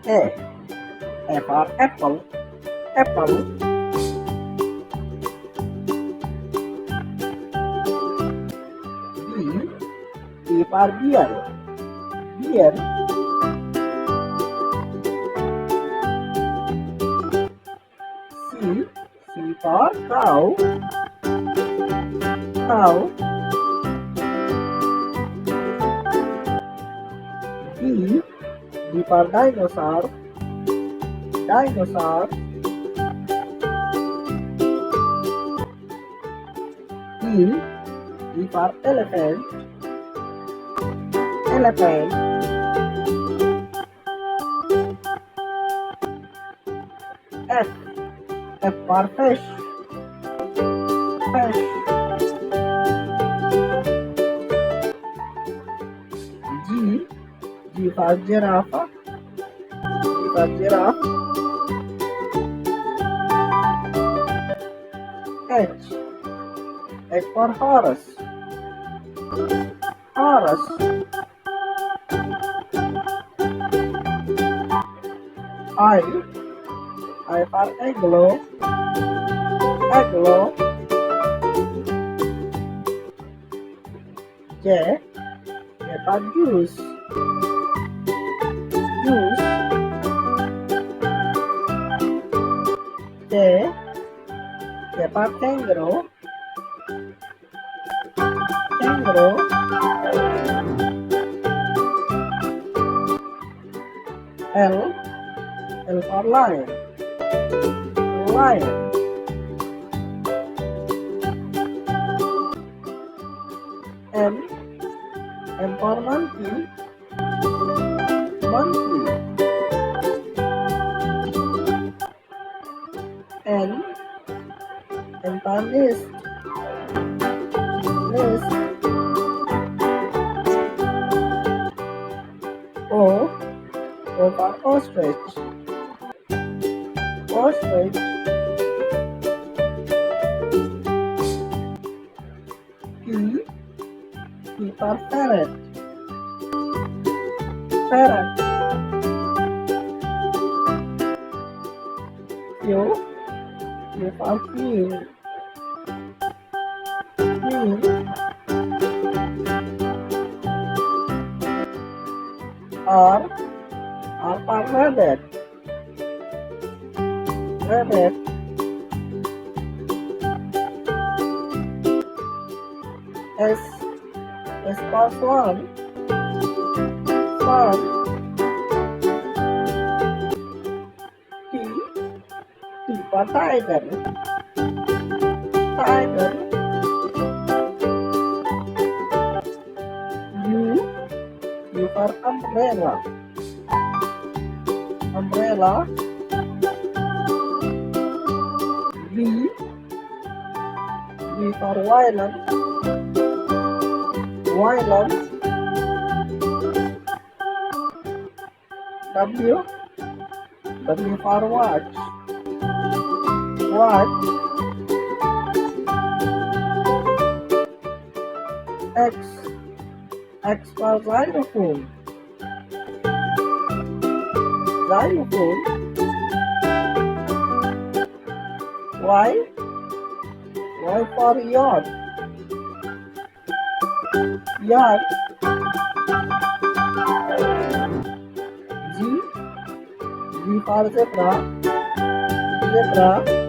A. A for apple, apple. B. B for beer, beer. C. C for cow, cow. D. D for dinosaur, dinosaur. E. E for elephant, elephant. F. F for fish, fish. G. G for giraffe, G for giraffe. H. H for horse, horse. I for igloo, igloo. J. J for juice, juice. K. K for kangaroo, kangaroo. L. L for lion, lion. M. M for monkey, monkey. N. N for nest, nest. O. O for ostrich, ostrich. P. P for parrot, parrot. Q. Q for queen, queen. R. R for rabbit, rabbit. S. S for swan, swan. T. T for tiger, tiger. U. U for umbrella, umbrella. V. V for violin, violin. W. W for watch, watch. X. X for xylophone, xylophone. Y. Y for yacht, yacht. G. G for zebra, zebra.